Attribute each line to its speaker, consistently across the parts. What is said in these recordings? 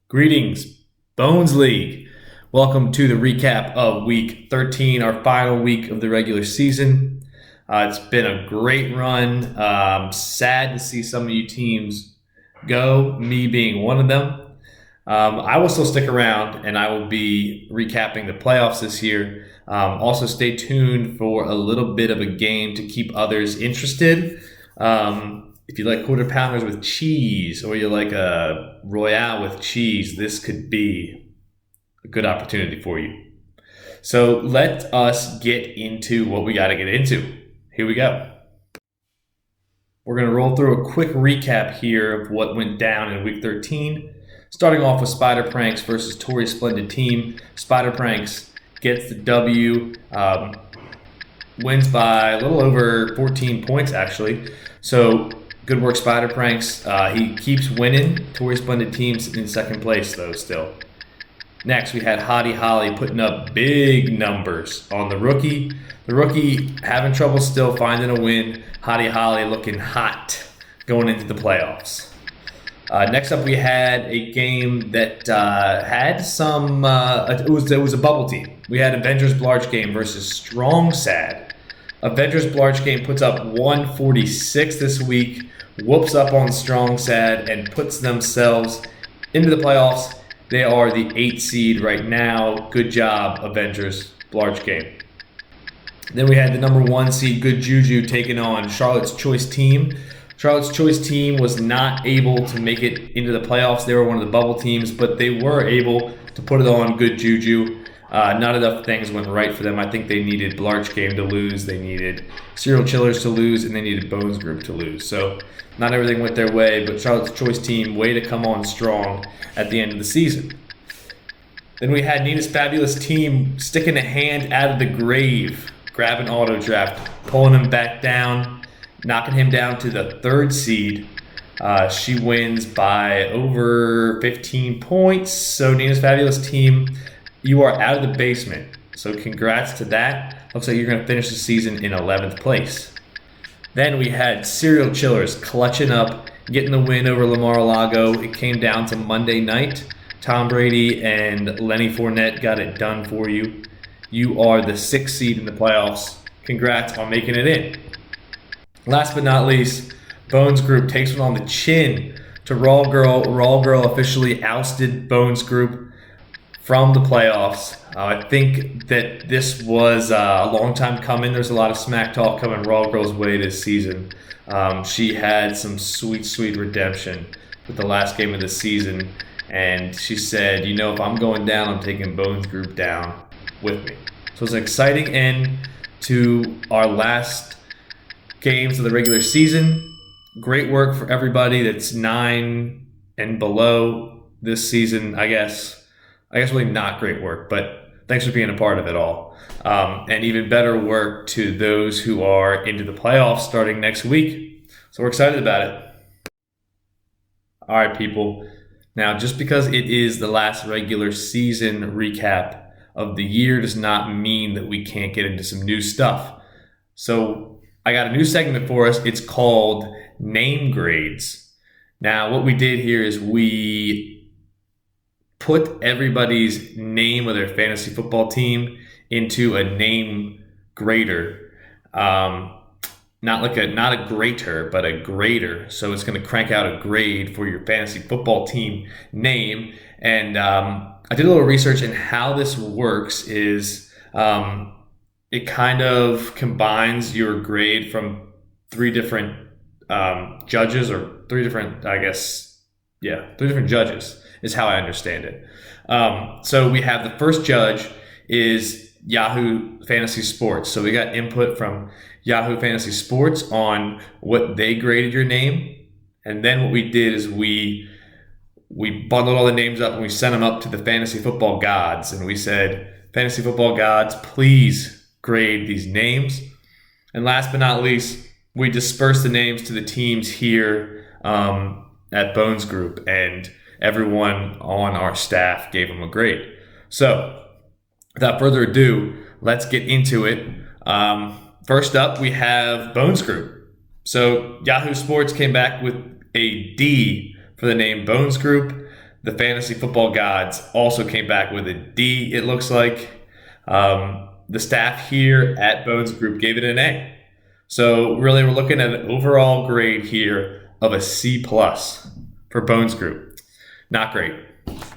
Speaker 1: Greetings, Bones League. Welcome to the recap of Week 13, our final week of the regular season. It's been a great run. Sad to see some of you teams go, me being one of them. I will still stick around, and I will be recapping the playoffs this year. Also, stay tuned for a little bit of a game to keep others interested. If you like quarter pounders with cheese, or you like a Royale with cheese, this could be a good opportunity for you. So let us get into what we got to get into. Here we go. We're going to roll through a quick recap here of what went down in Week 13. Starting off with Spider Pranks versus Tori's Splendid Team. Spider Pranks gets the W, wins by a little over 14 points actually. So good work, Spider Pranks. He keeps winning. Tori's Splendid Team's in second place though still. Next, we had Hottie Holly putting up big numbers on the rookie. The rookie having trouble still finding a win. Hottie Holly looking hot going into the playoffs. Next up, we had a game that had some. It was a bubble team. We had Avengers Blarge Game versus Strong Sad. Avengers Blarge Game puts up 146 this week, whoops up on Strong Sad, and puts themselves into the playoffs. They are the 8th seed right now. Good job, Avengers Blarge Game. Then we had the number 1 seed, Good Juju, taking on Charlotte's Choice Team. Charlotte's Choice Team was not able to make it into the playoffs. They were one of the bubble teams, but they were able to put it on Good Juju. Not enough things went right for them. I think they needed Blarge Game to lose. They needed Serial Chillers to lose, and they needed Bones Group to lose. So not everything went their way, but Charlotte's Choice Team, way to come on strong at the end of the season. Then we had Nina's Fabulous Team sticking a hand out of the grave, grabbing Auto Draft, pulling him back down, knocking him down to the 3rd seed. She wins by over 15 points. So Nina's Fabulous Team, you are out of the basement. So congrats to that. Looks like you're going to finish the season in 11th place. Then we had Serial Chillers clutching up, getting the win over Mar-a-Lago. It came down to Monday night. Tom Brady and Lenny Fournette got it done for you. You are the 6th seed in the playoffs. Congrats on making it in. Last but not least, Bones Group takes one on the chin to Raw Girl. Raw Girl officially ousted Bones Group from the playoffs. I think that this was a long time coming. There's a lot of smack talk coming Raw Girl's way this season. She had some sweet redemption with the last game of the season, and she said, you know, if I'm going down, I'm taking Bones Group down with me. So it's an exciting end to our last games of the regular season. Great work for everybody that's 9 and below this season. I guess really not great work, but thanks for being a part of it all. And even better work to those who are into the playoffs starting next week. So we're excited about it. All right, people. Now, just because it is the last regular season recap of the year does not mean that we can't get into some new stuff. So I got a new segment for us. It's called Name Grades. Now, what we did here is we put everybody's name of their fantasy football team into a name grader. Not a grater, but a grader. So it's going to crank out a grade for your fantasy football team name. And I did a little research, and how this works is it kind of combines your grade from 3 different judges, or 3 different, three different judges is how I understand it. So we have the first judge is Yahoo Fantasy Sports. So we got input from Yahoo Fantasy Sports on what they graded your name. And then what we did is we bundled all the names up and we sent them up to the fantasy football gods. And we said, fantasy football gods, please grade these names. And last but not least, we dispersed the names to the teams here at Bones Group. And everyone on our staff gave them a grade. So without further ado, let's get into it. First up, we have Bones Group. So Yahoo Sports came back with a D for the name Bones Group. The Fantasy Football Gods also came back with a D, it looks like. The staff here at Bones Group gave it an A. So really we're looking at an overall grade here of a C plus for Bones Group. Not great,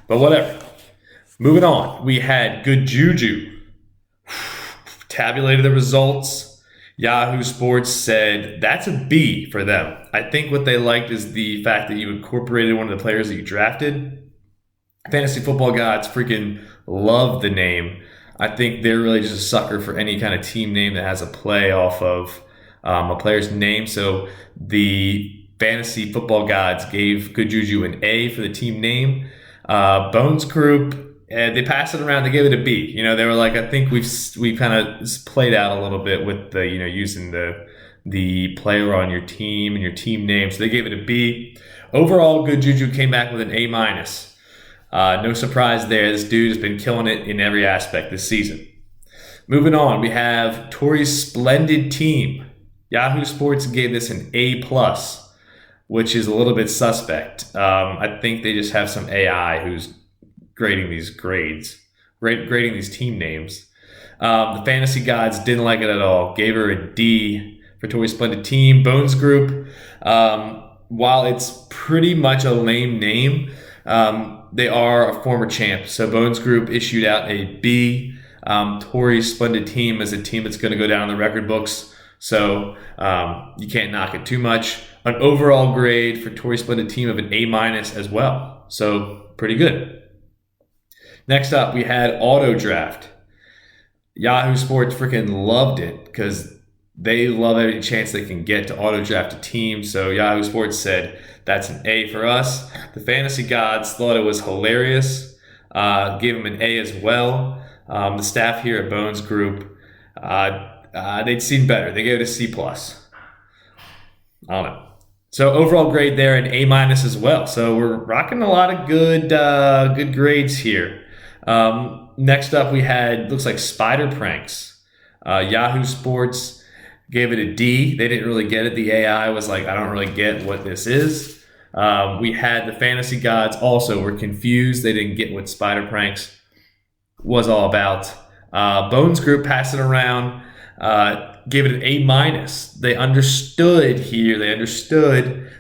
Speaker 1: but whatever. Moving on, we had Good Juju. Tabulated the results. Yahoo Sports said that's a B for them. I think what they liked is the fact that you incorporated one of the players that you drafted. Fantasy Football Gods freaking love the name. I think they're really just a sucker for any kind of team name that has a play off of a player's name. So the Fantasy Football Gods gave Good Juju an A for the team name. Bones Group, they passed it around. They gave it a B. They were like, I think we kind of played out a little bit with the using the player on your team and your team name. So they gave it a B. Overall, Good Juju came back with an A minus. No surprise there. This dude has been killing it in every aspect this season. Moving on, we have Tori's Splendid Team. Yahoo Sports gave this an A plus, which is a little bit suspect. I think they just have some AI who's grading these grading these team names. The Fantasy Gods didn't like it at all. Gave her a D for Tori's Splendid Team. Bones Group, while it's pretty much a lame name, they are a former champ. So Bones Group issued out a B. Tori's Splendid Team is a team that's going to go down in the record books. So you can't knock it too much. An overall grade for Tori's Splendid Team of an A minus as well. So pretty good. Next up, we had Auto Draft. Yahoo Sports freaking loved it because they love every chance they can get to auto draft a team. So Yahoo Sports said, that's an A for us. The Fantasy Gods thought it was hilarious. Gave them an A as well. The staff here at Bones Group, they'd seen better. They gave it a C plus. I don't know. So overall grade there, an A minus as well. So we're rocking a lot of good grades here. Next up, we had, looks like Spider Pranks. Yahoo Sports gave it a D. They didn't really get it. The AI was like, I don't really get what this is. We had the Fantasy Gods also were confused. They didn't get what Spider Pranks was all about. Bones Group passed it around, gave it an A minus. They understood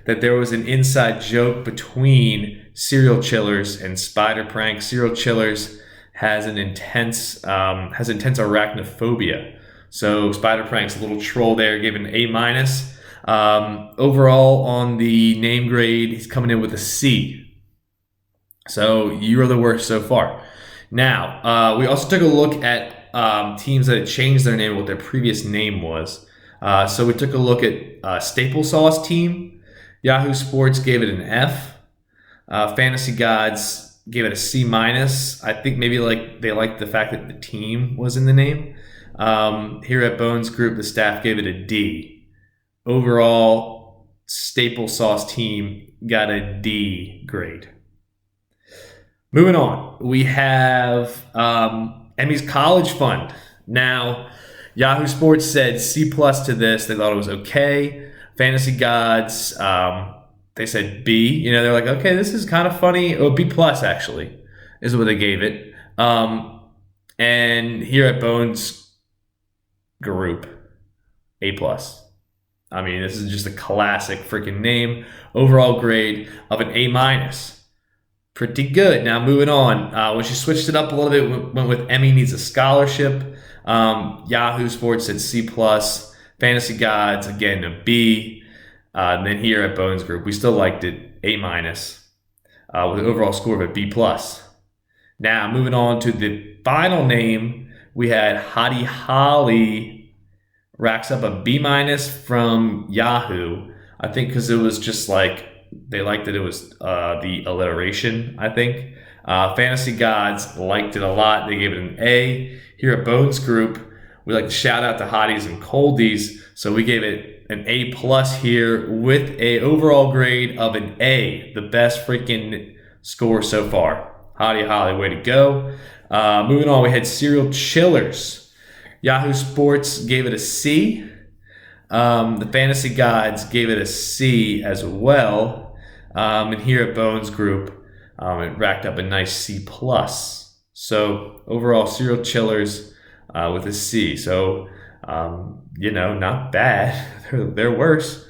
Speaker 1: that there was an inside joke between Serial Chillers and Spider Pranks. Serial Chillers has intense arachnophobia. So Spider Prank's a little troll there, gave it an A minus. Overall on the name grade, he's coming in with a C. So you are the worst so far. Now, we also took a look at teams that had changed their name, what their previous name was. So we took a look at Staple Sauce Team. Yahoo Sports gave it an F. Fantasy Gods gave it a C minus. I think maybe they liked the fact that the team was in the name. Here at Bones Group, the staff gave it a D. Overall, Staple Sauce Team got a D grade. Moving on, we have Emmy's College Fund. Now, Yahoo Sports said C plus to this. They thought it was okay. Fantasy Gods, they said B. They're like, okay, this is kind of funny. Oh, B plus actually is what they gave it. And here at Bones Group, A plus. I mean, this is just a classic freaking name. Overall grade of an A minus. Pretty good. Now moving on. When she switched it up a little bit, went with Emmy Needs a Scholarship. Yahoo Sports said C plus. Fantasy Gods, again, a B. And then here at Bones Group, we still liked it, A minus, with an overall score of a B plus. Now moving on to the final name, we had Hottie Holly racks up a B minus from Yahoo. I think because it was just like, they liked that it was the alliteration, I think. Fantasy Gods liked it a lot. They gave it an A. Here at Bones Group, we like to shout out to Hotties and Coldies. So we gave it an A plus here with a overall grade of an A. The best freaking score so far. Hottie Holly, way to go. Moving on, we had Serial Chillers. Yahoo Sports gave it a C. The Fantasy Gods gave it a C as well. And here at Bones Group, it racked up a nice C plus. So overall, Serial Chillers with a C. So not bad. They're worse.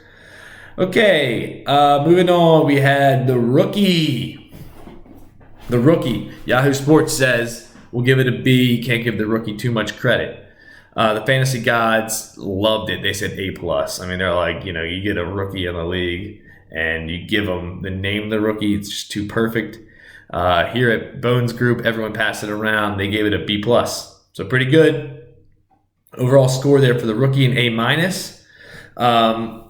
Speaker 1: Okay, moving on. We had the rookie. The rookie. Yahoo Sports says we'll give it a B. Can't give the rookie too much credit. The Fantasy Gods loved it. They said A plus. I mean, they're like, you get a rookie in the league and you give them the name of the rookie. It's just too perfect. Here at Bones Group, everyone passed it around. They gave it a B plus. So pretty good. Overall score there for the rookie, an A minus. And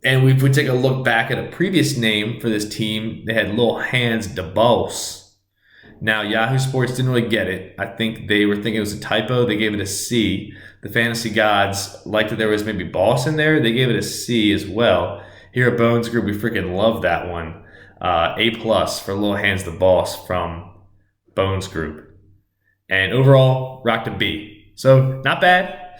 Speaker 1: if we take a look back at a previous name for this team, they had Little Hands DeBoss. Now, Yahoo Sports didn't really get it. I think they were thinking it was a typo. They gave it a C. The Fantasy Gods liked that there was maybe boss in there. They gave it a C as well. Here at Bones Group, we freaking love that one. A plus for Little Hands the Boss from Bones Group. And overall, rocked a B. So, not bad.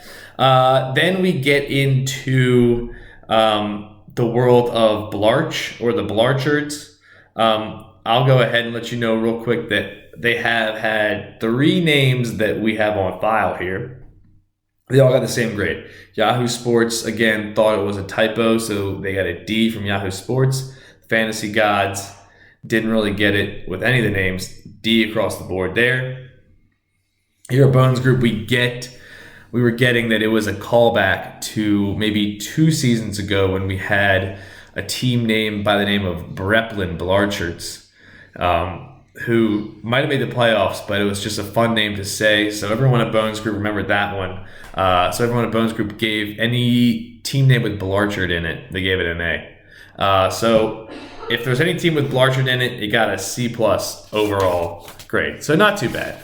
Speaker 1: Then we get into the world of Blarch or the Blarchards. I'll go ahead and let you know real quick that they have had 3 names that we have on file here. They all got the same grade. Yahoo Sports, again, thought it was a typo, so they got a D from Yahoo Sports. Fantasy Gods didn't really get it with any of the names. D across the board there. Here at Bones Group, we were getting that it was a callback to maybe 2 seasons ago when we had a team name by the name of Breplin Blarchards. Who might have made the playoffs, but it was just a fun name to say. So everyone at Bones Group remembered that one. So everyone at Bones Group gave any team name with Blarchard in it, they gave it an A. So if there's any team with Blarchard in it, it got a C plus overall grade. So not too bad.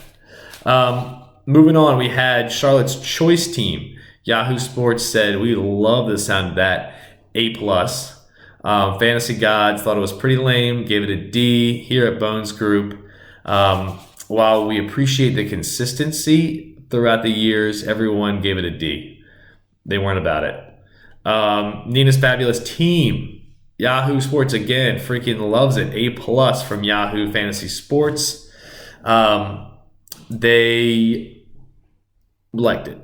Speaker 1: Moving on, we had Charlotte's Choice Team. Yahoo Sports said, we love the sound of that, A plus. Fantasy Gods thought it was pretty lame, gave it a D. Here at Bones Group, while we appreciate the consistency throughout the years, everyone gave it a D. They weren't about it. Nina's Fabulous Team. Yahoo Sports, again, freaking loves it. A plus from Yahoo Fantasy Sports. They liked it.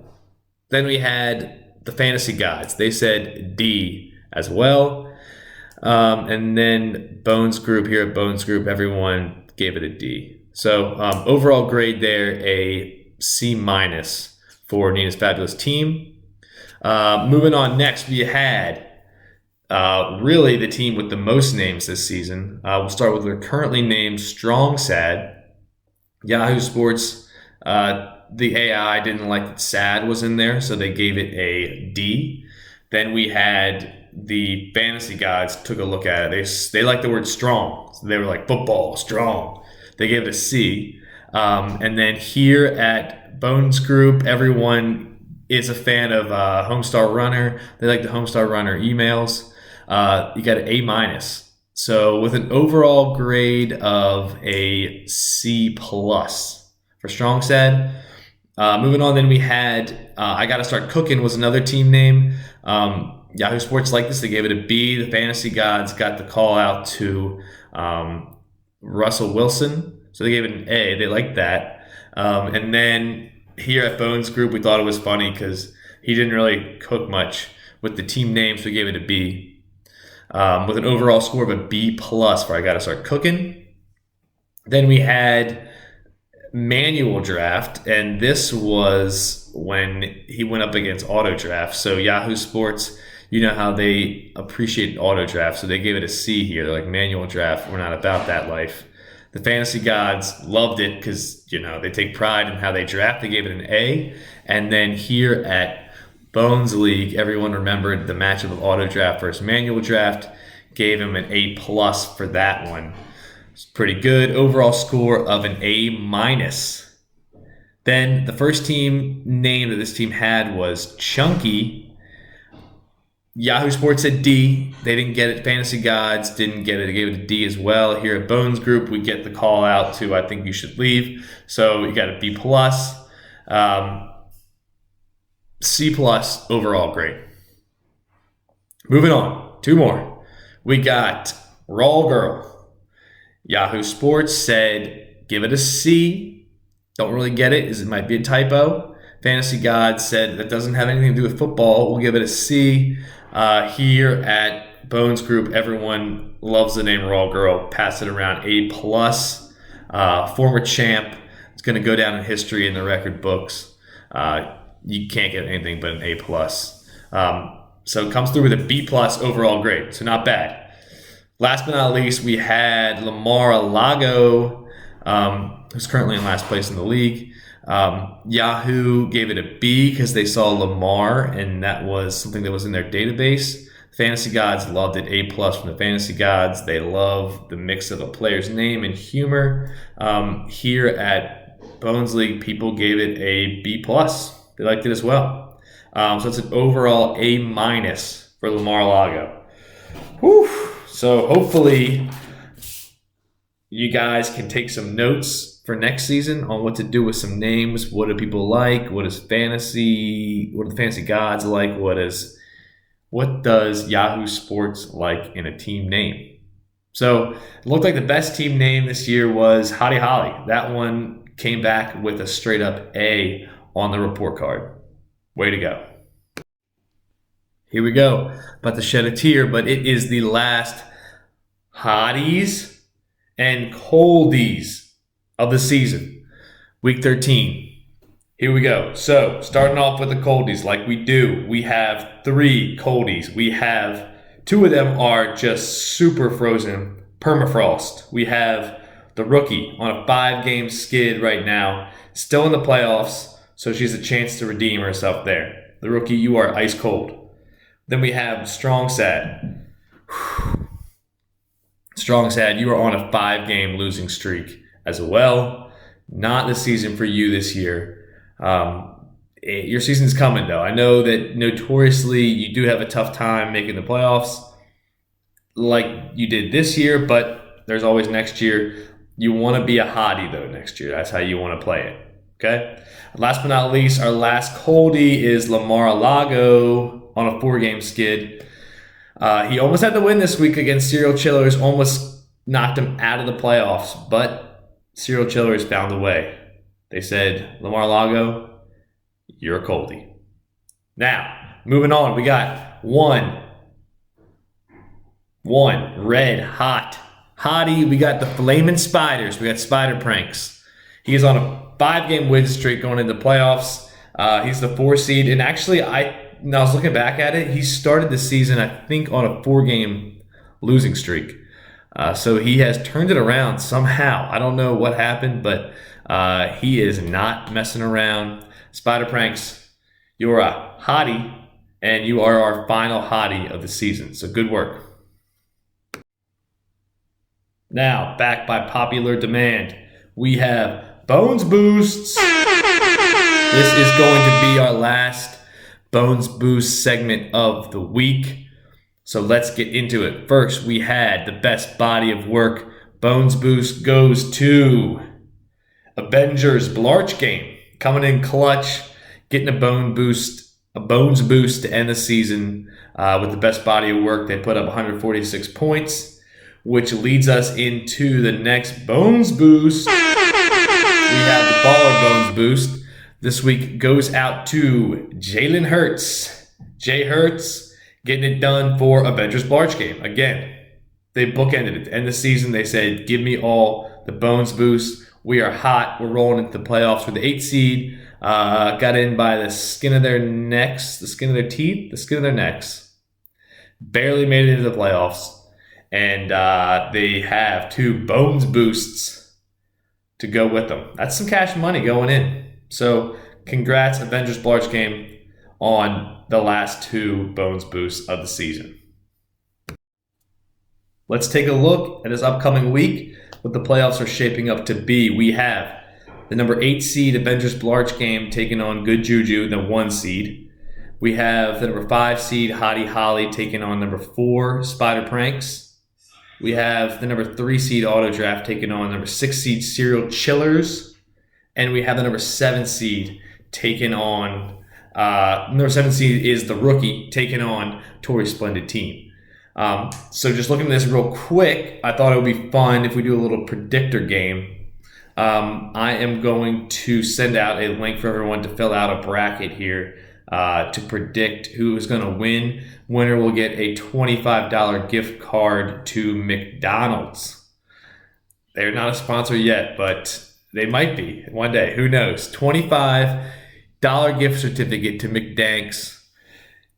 Speaker 1: Then we had the Fantasy Gods. They said D as well. And then Bones Group, here at Bones Group, everyone gave it a D. So overall grade there, a C minus for Nina's Fabulous Team. Moving on next, we had really the team with the most names this season. We'll start with their currently named Strong Sad. Yahoo Sports, the AI didn't like that Sad was in there, so they gave it a D. Then we had the Fantasy Gods took a look at it. They like the word strong. So they were like, football, strong. They gave it a C. And then here at Bones Group, everyone is a fan of Homestar Runner. They like the Homestar Runner emails. You got an A minus. So with an overall grade of a C plus for Strong Sad. Moving on, then we had I Gotta Start Cooking was another team name. Yahoo Sports liked this. They gave it a B. The Fantasy Gods got the call out to Russell Wilson. So they gave it an A. They liked that. And then here at Bones Group, we thought it was funny because he didn't really cook much with the team name, so we gave it a B. With an overall score of a B plus for I Gotta Start Cooking. Then we had manual draft, and this was when he went up against auto draft. So Yahoo Sports, you know how they appreciate auto draft, so they gave it a C here. They're like, manual draft, we're not about that life. The Fantasy Gods loved it because they take pride in how they draft. They gave it an A. And then here at Bones League, everyone remembered the matchup of auto draft versus manual draft, gave him an A plus for that one. It's pretty good. Overall score of an A minus. Then the first team name that this team had was Chunky. Yahoo Sports said D. They didn't get it. Fantasy Gods didn't get it. They gave it a D as well. Here at Bones Group, we get the call out to I think you should leave. So you got a B plus. C plus overall grade. Moving on. Two more. We got Raw Girl. Yahoo Sports said, give it a C. Don't really get it, as it might be a typo. Fantasy God said that doesn't have anything to do with football. We'll give it a C. Here at Bones Group, everyone loves the name Raw Girl. Pass it around. A+. Former champ. It's going to go down in history in the record books. You can't get anything but an A+. So it comes through with a B+ overall grade. So not bad. Last but not least, we had Lamar Lago, who's currently in last place in the league. Yahoo gave it a B because they saw Lamar, and that was something that was in their database. Fantasy Gods loved it. A+ from the Fantasy Gods. They love the mix of a player's name and humor. Here at Bones League, people gave it a B+. They liked it as well. So it's an overall A- for Lamar Lago. Whew. So hopefully you guys can take some notes for next season on what to do with some names. What do people like? What do the Fantasy Gods like? What does Yahoo Sports like in a team name? So it looked like the best team name this year was Hottie Holly. That one came back with a straight up A on the report card. Way to go. Here we go. About to shed a tear, but it is the last Hotties and Coldies of the season. Week 13. Here we go. So, starting off with the Coldies like we do. We have 3 Coldies. We have 2 of them are just super frozen, permafrost. We have the rookie on a 5-game skid right now, still in the playoffs, so she has a chance to redeem herself there. The rookie, you are ice cold. Then we have Strong Sad. Strong Sad, you are on a 5-game losing streak as well. Not the season for you this year. Your season's coming, though. I know that notoriously you do have a tough time making the playoffs like you did this year, but there's always next year. You want to be a hottie, though, next year. That's how you want to play it. Okay? Last but not least, our last Coldie is Lamar Lago on a 4-game skid. He almost had to win this week against Serial Chillers, almost knocked him out of the playoffs, but Serial Chillers found a way. They said, Lamar Lago, you're a Coldie. Now, moving on, we got one red hot hottie. We got the Flamin' Spiders. We got Spider Pranks. He is on a 5-game win streak going into the playoffs. He's the 4 seed, and actually, I was looking back at it. He started the season, I think, on a 4-game losing streak. So he has turned it around somehow. I don't know what happened, but he is not messing around. Spider Pranks, you're a hottie, and you are our final hottie of the season. So good work. Now, back by popular demand, we have Bones Boosts. This is going to be our last Bones Boost segment of the week. So let's get into it. First, we had the best body of work. Bones Boost goes to Avengers Blarch Game. Coming in clutch, getting a Bones Boost to end the season with the best body of work. They put up 146 points, which leads us into the next Bones Boost. We have the Baller Bones Boost. This week goes out to Jalen Hurts. Jay Hurts getting it done for Avengers Blarch Game. Again, they bookended it. To end the season, they said, give me all the Bones Boost. We are hot. We're rolling into the playoffs for the 8th seed. Got in by the skin of their necks, the skin of their teeth, the skin of their necks. Barely made it into the playoffs. And they have 2 Bones Boosts to go with them. That's some cash money going in. So congrats, Avengers Blarch Game, on the last 2 Bones Boosts of the season. Let's take a look at this upcoming week, what the playoffs are shaping up to be. We have the number 8 seed Avengers Blarch Game taking on Good Juju, the 1 seed. We have the number 5 seed Hottie Holly taking on number 4 Spider Pranks. We have the number 3 seed Auto Draft taking on number 6 seed Serial Chillers. And we have the number 7 seed taking on Number 7 seed is the rookie taking on Tori's splendid team. So just looking at this real quick, I thought it would be fun if we do a little predictor game. I am going to send out a link for everyone to fill out a bracket here to predict who is going to win. Winner will get a $25 gift card to McDonald's. They're not a sponsor yet, but they might be one day. Who knows? $25 gift certificate to McDanks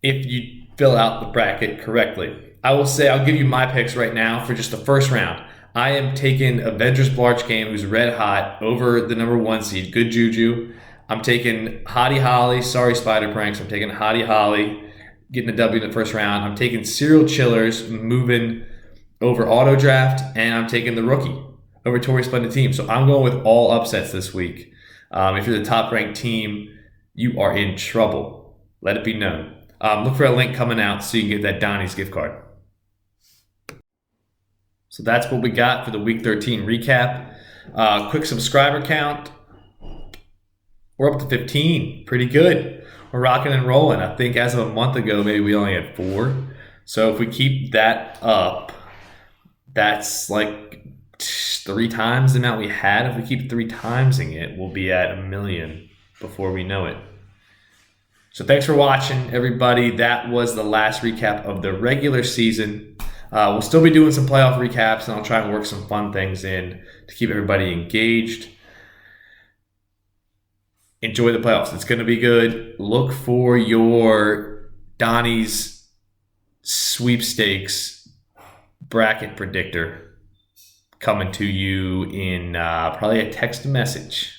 Speaker 1: if you fill out the bracket correctly. I will say I'll give you my picks right now for just the first round. I am taking Avengers Blarch Game, who's red hot, over the number 1 seed, Good Juju. I'm taking Hottie Holly. Sorry, Spider Pranks. I'm taking Hottie Holly, getting a W in the first round. I'm taking Serial Chillers, moving over Auto Draft, and I'm taking the rookie over Tori's splendid team. So I'm going with all upsets this week. If you're the top-ranked team, you are in trouble. Let it be known. Look for a link coming out so you can get that Donnie's gift card. So that's what we got for the Week 13 recap. Quick subscriber count. We're up to 15. Pretty good. We're rocking and rolling. I think as of a month ago, maybe we only had 4. So if we keep that up, that's like 3 times the amount we had. If we keep 3 timesing it, we'll be at 1 million before we know it. So thanks for watching, everybody. That was the last recap of the regular season. We'll still be doing some playoff recaps, and I'll try and work some fun things in to keep everybody engaged. Enjoy the playoffs. It's going to be good. Look for your Donnie's sweepstakes bracket predictor coming to you in probably a text message.